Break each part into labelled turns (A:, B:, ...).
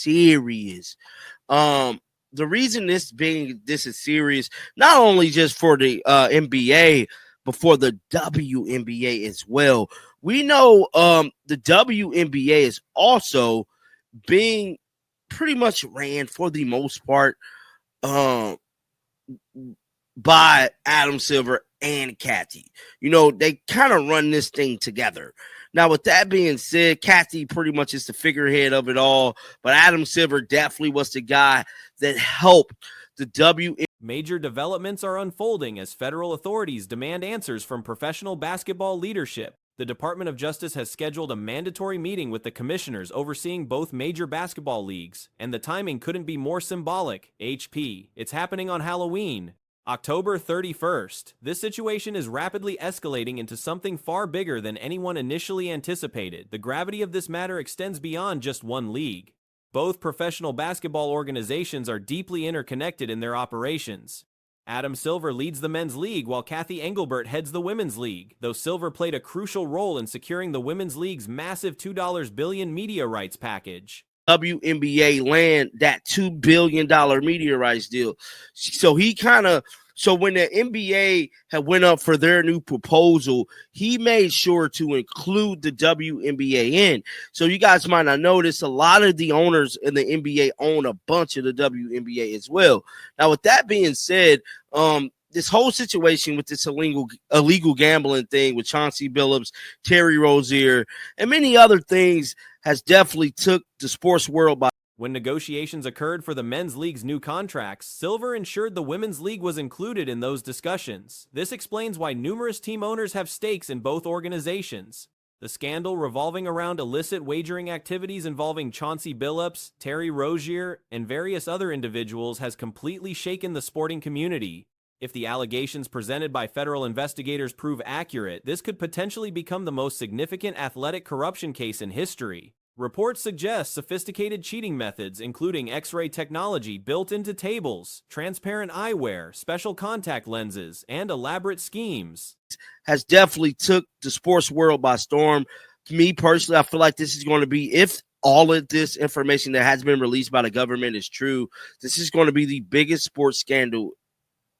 A: serious. The reason this is serious, not only just for the NBA, but for the WNBA as well. We know the WNBA is also being pretty much ran for the most part by Adam Silver and Kathy. You know, they kind of run this thing together. Now, with that being said, Kathy pretty much is the figurehead of it all, but Adam Silver definitely was the guy that helped the WNBA.
B: Major developments are unfolding as federal authorities demand answers from professional basketball leadership. The Department of Justice has scheduled a mandatory meeting with the commissioners overseeing both major basketball leagues, and the timing couldn't be more symbolic. HP. It's happening on Halloween, October 31st. This situation is rapidly escalating into something far bigger than anyone initially anticipated. The gravity of this matter extends beyond just one league. Both professional basketball organizations are deeply interconnected in their operations. Adam Silver leads the men's league while Kathy Engelbert heads the women's league, though Silver played a crucial role in securing the women's league's massive $2 billion media rights package.
A: WNBA land that $2 billion media rights deal. So when the NBA had went up for their new proposal, he made sure to include the WNBA in. So you guys might not notice a lot of the owners in the NBA own a bunch of the WNBA as well. Now, with that being said, this whole situation with this illegal gambling thing with Chauncey Billups, Terry Rozier, and many other things has definitely took the sports world by.
B: When negotiations occurred for the men's league's new contracts, Silver ensured the women's league was included in those discussions. This explains why numerous team owners have stakes in both organizations. The scandal revolving around illicit wagering activities involving Chauncey Billups, Terry Rozier, and various other individuals has completely shaken the sporting community. If the allegations presented by federal investigators prove accurate, this could potentially become the most significant athletic corruption case in history. Reports suggest sophisticated cheating methods, including X-ray technology built into tables, transparent eyewear, special contact lenses, and elaborate schemes,
A: has definitely took the sports world by storm. To me personally, I feel like this is going to be, if all of this information that has been released by the government is true, this is going to be the biggest sports scandal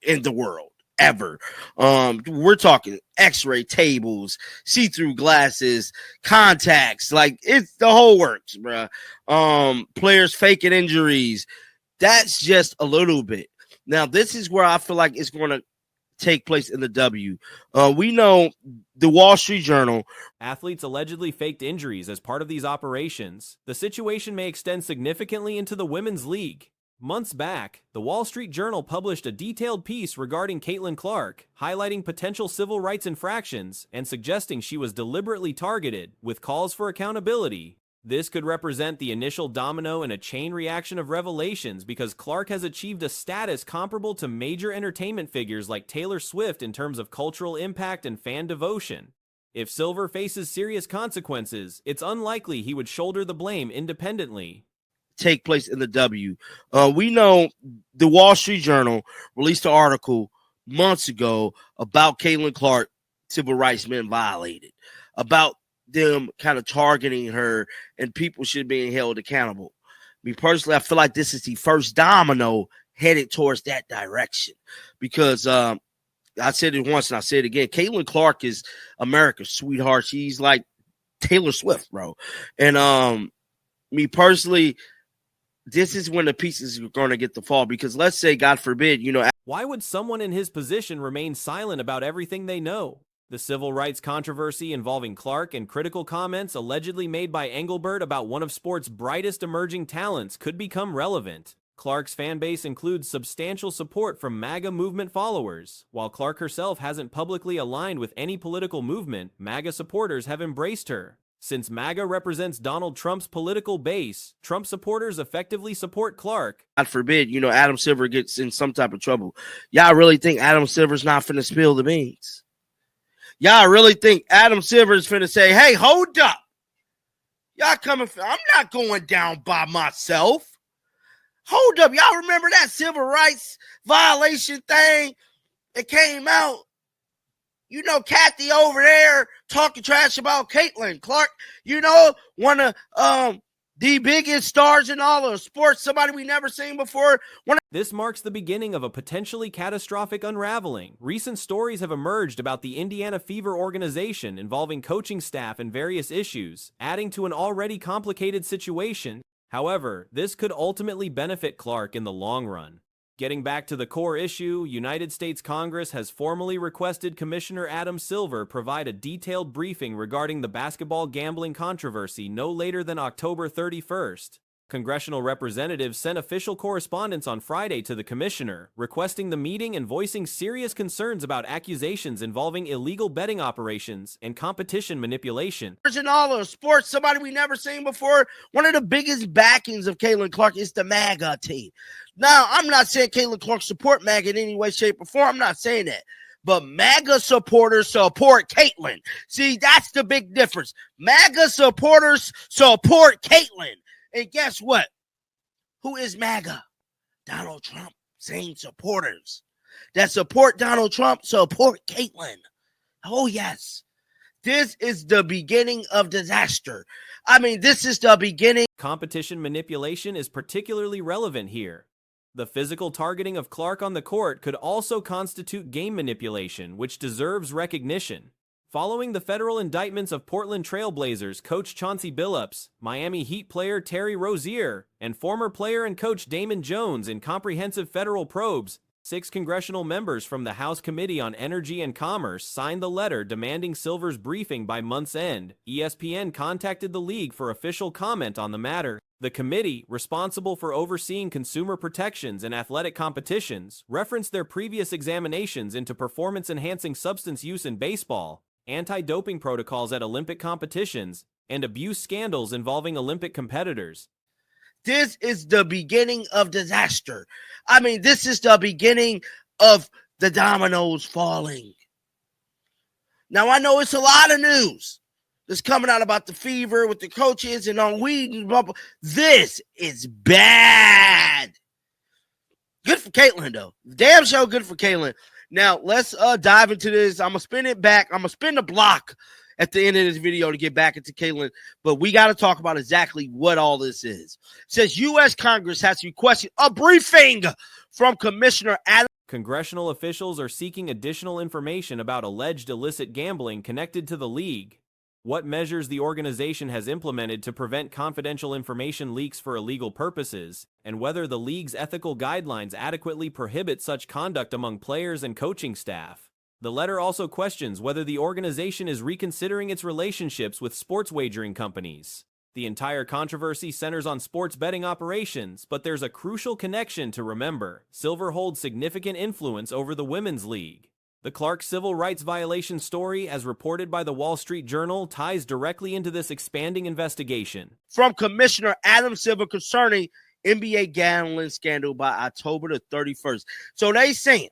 A: in the world ever. We're talking X-ray tables, see-through glasses, contacts, like it's the whole works, bro. Players faking injuries. That's just a little bit. Now, this is where I feel like it's going to take place in the W. We know the Wall Street Journal.
B: Athletes allegedly faked injuries as part of these operations. The situation may extend significantly into the women's league. Months back, the Wall Street Journal published a detailed piece regarding Caitlin Clark, highlighting potential civil rights infractions and suggesting she was deliberately targeted, with calls for accountability. This could represent the initial domino in a chain reaction of revelations because Clark has achieved a status comparable to major entertainment figures like Taylor Swift in terms of cultural impact and fan devotion. If Silver faces serious consequences, it's unlikely he would shoulder the blame independently.
A: Take place in the W. We know the Wall Street Journal released an article months ago about Caitlin Clark civil rights being violated, about them kind of targeting her, and people should be held accountable. Me personally, I feel like this is the first domino headed towards that direction because I said it once and I say it again. Caitlin Clark is America's sweetheart. She's like Taylor Swift, bro. And me personally, this is when the pieces are going to get to fall because let's say, God forbid,
B: why would someone in his position remain silent about everything they know? The civil rights controversy involving Clark and critical comments allegedly made by Engelbert about one of sport's brightest emerging talents could become relevant. Clark's fan base includes substantial support from MAGA movement followers. While Clark herself hasn't publicly aligned with any political movement, MAGA supporters have embraced her. Since MAGA represents Donald Trump's political base, Trump supporters effectively support Clark.
A: God forbid, Adam Silver gets in some type of trouble. Y'all really think Adam Silver's not finna spill the beans? Y'all really think Adam Silver's finna say, hey, hold up. Y'all coming for, I'm not going down by myself. Hold up. Y'all remember that civil rights violation thing that came out? Kathy over there talking trash about Caitlin Clark, one of The biggest stars in all of sports, somebody we never seen before.
B: This marks the beginning of a potentially catastrophic unraveling. Recent stories have emerged about the Indiana Fever organization involving coaching staff and various issues, adding to an already complicated situation. However, this could ultimately benefit Clark in the long run. Getting back to the core issue, United States Congress has formally requested Commissioner Adam Silver provide a detailed briefing regarding the basketball gambling controversy no later than October 31st. Congressional representatives sent official correspondence on Friday to the commissioner, requesting the meeting and voicing serious concerns about accusations involving illegal betting operations and competition manipulation.
A: In all of sports, somebody we never seen before. One of the biggest backings of Caitlin Clark is the MAGA team. Now, I'm not saying Caitlin Clark support MAGA in any way, shape, or form. I'm not saying that. But MAGA supporters support Caitlin. See, that's the big difference. MAGA supporters support Caitlin. And guess what? Who is MAGA? Donald Trump. Same supporters that support Donald Trump support Caitlin. Oh, yes. This is the beginning of disaster. This is the beginning.
B: Competition manipulation is particularly relevant here. The physical targeting of Clark on the court could also constitute game manipulation, which deserves recognition. Following the federal indictments of Portland Trail Blazers coach Chauncey Billups, Miami Heat player Terry Rozier, and former player and coach Damon Jones in comprehensive federal probes, 6 congressional members from the House Committee on Energy and Commerce signed the letter demanding Silver's briefing by month's end. ESPN contacted the league for official comment on the matter. The committee, responsible for overseeing consumer protections and athletic competitions, referenced their previous examinations into performance-enhancing substance use in baseball, anti-doping protocols at Olympic competitions, and abuse scandals involving Olympic competitors.
A: This is the beginning of disaster. This is the beginning of the dominoes falling. Now, I know it's a lot of news that's coming out about the Fever with the coaches and on weed and blah, blah. This is bad. Good for Caitlin, though. Damn show good for Caitlin. Now, let's dive into this. I'm going to spin it back. I'm going to spin the block at the end of this video to get back into Caitlin. But we got to talk about exactly what all this is. It says U.S. Congress has requested a briefing from Commissioner Adam.
B: Congressional officials are seeking additional information about alleged illicit gambling connected to the league. What measures the organization has implemented to prevent confidential information leaks for illegal purposes, and whether the league's ethical guidelines adequately prohibit such conduct among players and coaching staff. The letter also questions whether the organization is reconsidering its relationships with sports wagering companies. The entire controversy centers on sports betting operations, but there's a crucial connection to remember. Silver holds significant influence over the women's league. The Clark civil rights violation story, as reported by the Wall Street Journal, ties directly into this expanding investigation.
A: From Commissioner Adam Silver concerning NBA gambling scandal by October the 31st. So they saying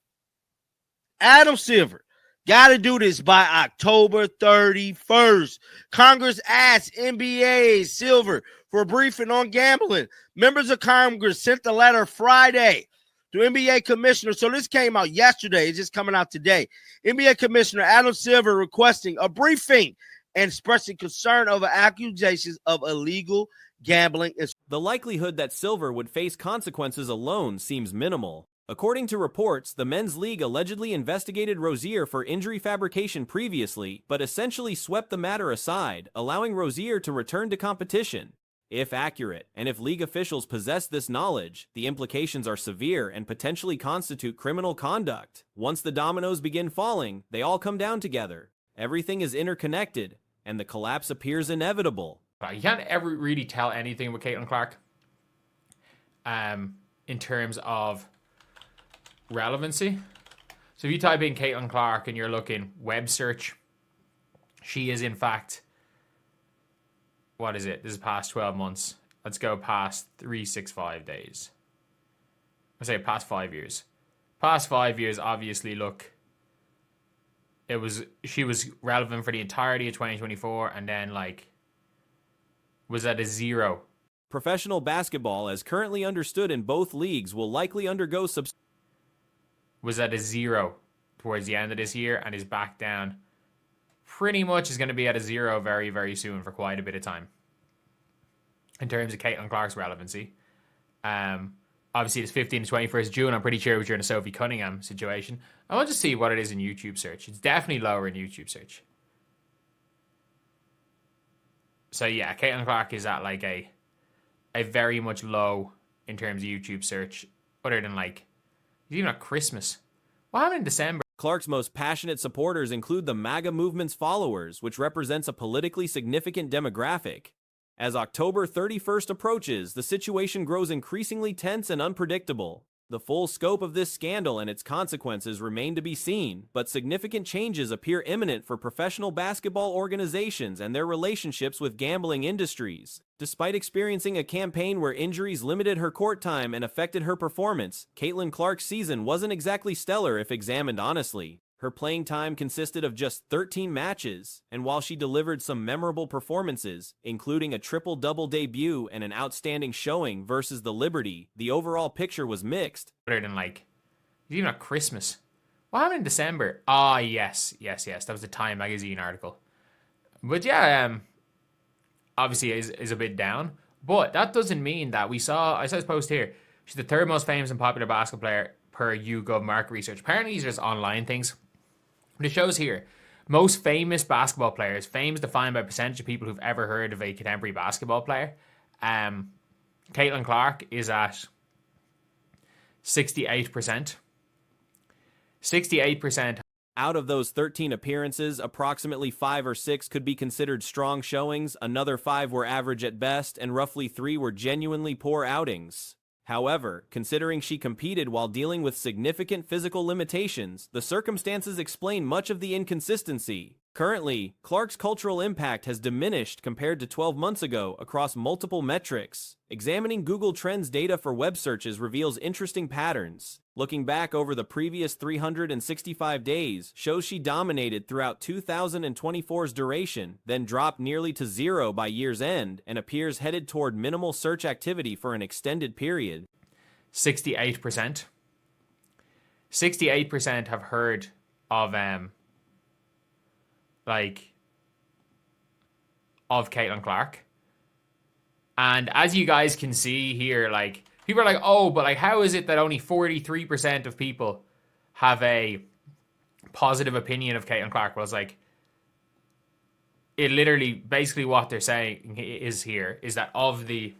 A: Adam Silver got to do this by October 31st. Congress asked NBA Silver for a briefing on gambling. Members of Congress sent the letter Friday to NBA Commissioner. So this came out yesterday. It's just coming out today. NBA Commissioner Adam Silver requesting a briefing and expressing concern over accusations of illegal gambling.
B: The likelihood that Silver would face consequences alone seems minimal. According to reports, the men's league allegedly investigated Rozier for injury fabrication previously, but essentially swept the matter aside, allowing Rozier to return to competition. If accurate, and if league officials possess this knowledge, the implications are severe and potentially constitute criminal conduct. Once the dominoes begin falling, they all come down together. Everything is interconnected, and the collapse appears inevitable.
C: You can't ever really tell anything with Caitlin Clark in terms of relevancy. So if you type in Caitlin Clark and you're looking web search, she is in fact... What is it? This is past 12 months. Let's go past 365 days. I say past 5 years. Past 5 years, obviously, look. She was relevant for the entirety of 2024 and then, was at a zero.
B: Professional basketball, as currently understood in both leagues, will likely undergo
C: was at a zero towards the end of this year and is back down. Pretty much is going to be at a zero very, very soon for quite a bit of time. in terms of Caitlin Clark's relevancy. Obviously, it's 15 to 21st June. I'm pretty sure it was during a Sophie Cunningham situation. I want to see what it is in YouTube search. It's definitely lower in YouTube search. So yeah, Caitlin Clark is at like a very much low in terms of YouTube search, other than like, even at Christmas. What happened in December?
B: Clark's most passionate supporters include the MAGA movement's followers, which represents a politically significant demographic. As October 31st approaches, the situation grows increasingly tense and unpredictable. The full scope of this scandal and its consequences remain to be seen, but significant changes appear imminent for professional basketball organizations and their relationships with gambling industries. Despite experiencing a campaign where injuries limited her court time and affected her performance, Caitlin Clark's season wasn't exactly stellar if examined honestly. Her playing time consisted of just 13 matches, and while she delivered some memorable performances, including a triple-double debut and an outstanding showing versus the Liberty, the overall picture was mixed.
C: Other than like, even at Christmas. What happened in December? Ah, yes. That was the Time magazine article. But yeah, obviously is a bit down. But that doesn't mean that I saw this post here. She's the third most famous and popular basketball player per YouGov market research. Apparently these are just online things. But it shows here, most famous basketball players, fame is defined by percentage of people who've ever heard of a contemporary basketball player. Caitlin Clark is at 68%. 68%.
B: Out of those 13 appearances, approximately 5 or 6 could be considered strong showings, another 5 were average at best, and roughly 3 were genuinely poor outings. However, considering she competed while dealing with significant physical limitations, the circumstances explain much of the inconsistency. Currently, Clark's cultural impact has diminished compared to 12 months ago across multiple metrics. Examining Google Trends data for web searches reveals interesting patterns. Looking back over the previous 365 days shows she dominated throughout 2024's duration, then dropped nearly to 0 by year's end, and appears headed toward minimal search activity for an extended period.
C: 68%. 68% have heard of of Caitlin Clark. And as you guys can see here, like, people are like, oh, but like, how is it that only 43% of people have a positive opinion of Caitlin Clark? Well, it's like, it literally, basically what they're saying is that of the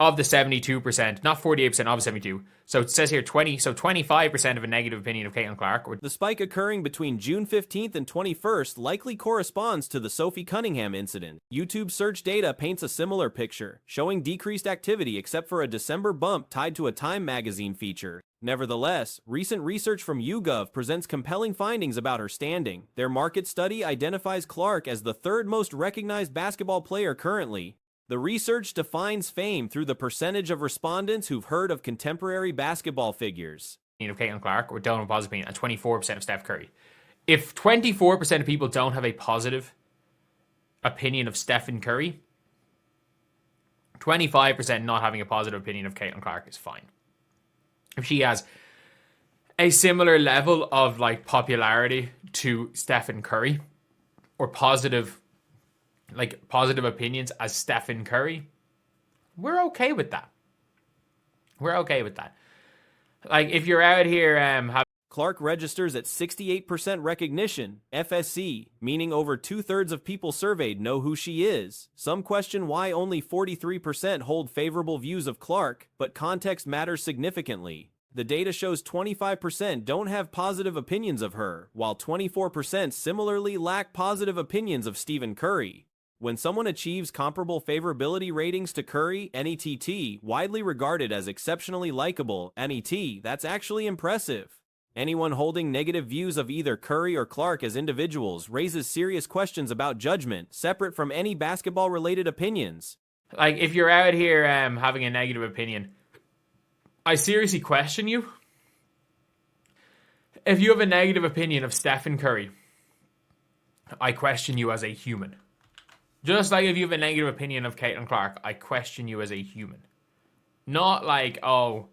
C: 72%, not 48%, of 72. So it says here 25% of a negative opinion of Caitlin Clark.
B: The spike occurring between June 15th and 21st likely corresponds to the Sophie Cunningham incident. YouTube search data paints a similar picture, showing decreased activity except for a December bump tied to a Time magazine feature. Nevertheless, recent research from YouGov presents compelling findings about her standing. Their market study identifies Clark as the third most recognized basketball player currently. The research defines fame through the percentage of respondents who've heard of contemporary basketball figures.
C: Of Caitlin Clark or don't have a positive opinion, and 24% of Steph Curry. If 24% of people don't have a positive opinion of Stephen Curry, 25% not having a positive opinion of Caitlin Clark is fine. If she has a similar level of like popularity to Stephen Curry, or positive opinions as Stephen Curry, we're okay with that. Like, if you're out here
B: Clark registers at 68% recognition, FSC, meaning over 2/3 of people surveyed know who she is. Some question why only 43% hold favorable views of Clark, but context matters significantly. The data shows 25% don't have positive opinions of her, while 24% similarly lack positive opinions of Stephen Curry. When someone achieves comparable favorability ratings to Curry, NETT, widely regarded as exceptionally likable, NET, that's actually impressive. Anyone holding negative views of either Curry or Clark as individuals raises serious questions about judgment, separate from any basketball-related opinions.
C: Like, if you're out here having a negative opinion, I seriously question you. If you have a negative opinion of Stephen Curry, I question you as a human. Just like if you have a negative opinion of Caitlin Clark, I question you as a human. Not like, not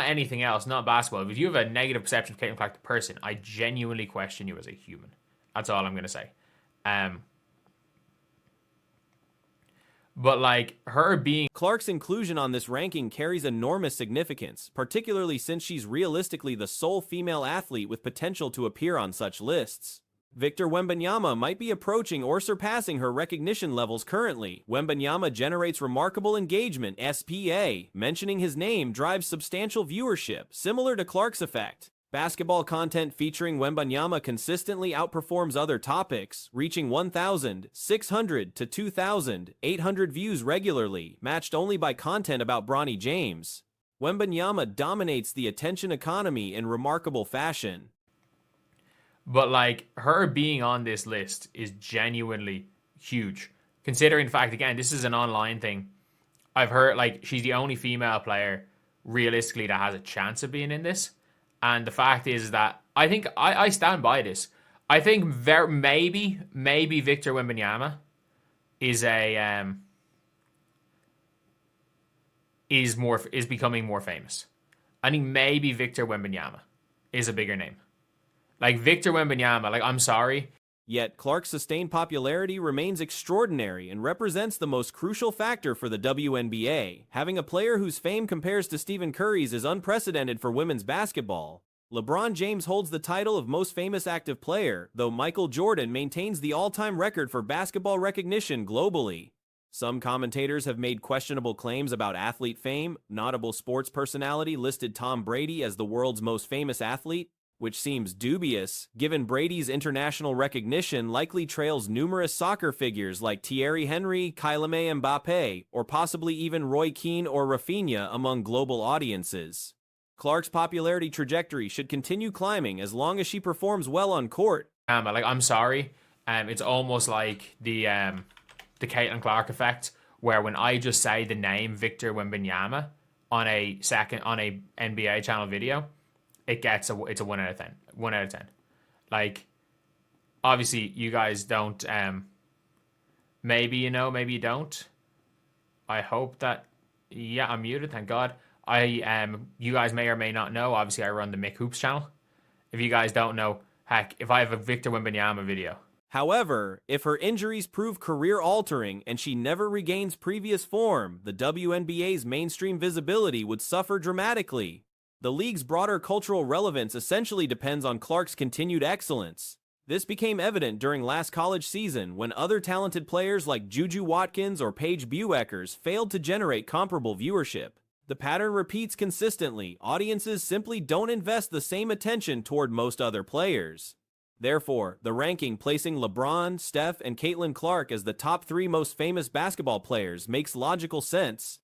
C: anything else, not basketball. If you have a negative perception of Caitlin Clark, the person, I genuinely question you as a human. That's all I'm going to say. But like her being
B: Clark's inclusion on this ranking carries enormous significance, particularly since she's realistically the sole female athlete with potential to appear on such lists. Victor Wembanyama might be approaching or surpassing her recognition levels currently. Wembanyama generates remarkable engagement, SPA. Mentioning his name drives substantial viewership, similar to Clark's effect. Basketball content featuring Wembanyama consistently outperforms other topics, reaching 1,600 to 2,800 views regularly, matched only by content about Bronny James. Wembanyama dominates the attention economy in remarkable fashion.
C: But like her being on this list is genuinely huge. Considering the fact, again, this is an online thing. I've heard like she's the only female player realistically that has a chance of being in this. And the fact is that I think I stand by this. I think maybe Victor Wembanyama is is becoming more famous. I think maybe Victor Wembanyama is a bigger name. Like Victor Wembanyama, like I'm sorry.
B: Yet Clark's sustained popularity remains extraordinary and represents the most crucial factor for the WNBA. Having a player whose fame compares to Stephen Curry's is unprecedented for women's basketball. LeBron James holds the title of most famous active player, though Michael Jordan maintains the all-time record for basketball recognition globally. Some commentators have made questionable claims about athlete fame. Notable sports personality listed Tom Brady as the world's most famous athlete, which seems dubious, given Brady's international recognition likely trails numerous soccer figures like Thierry Henry, Kylian Mbappe, or possibly even Roy Keane or Rafinha among global audiences. Clark's popularity trajectory should continue climbing as long as she performs well on court.
C: Like I'm sorry, it's almost like the Caitlin Clark effect, where when I just say the name Victor Wembanyama on a NBA channel video, it's a 1 out of 10. 1 out of 10. Like, obviously, you guys don't. Maybe you know, maybe you don't. I hope that. Yeah, I'm muted. Thank God. You guys may or may not know. Obviously, I run the Mick Hoops channel. If you guys don't know, heck, if I have a Victor Wembanyama video.
B: However, if her injuries prove career-altering and she never regains previous form, the WNBA's mainstream visibility would suffer dramatically. The league's broader cultural relevance essentially depends on Clark's continued excellence. This became evident during last college season when other talented players like Juju Watkins or Paige Bueckers failed to generate comparable viewership. The pattern repeats consistently. Audiences simply don't invest the same attention toward most other players. Therefore, the ranking placing LeBron, Steph, and Caitlin Clark as the top 3 most famous basketball players makes logical sense.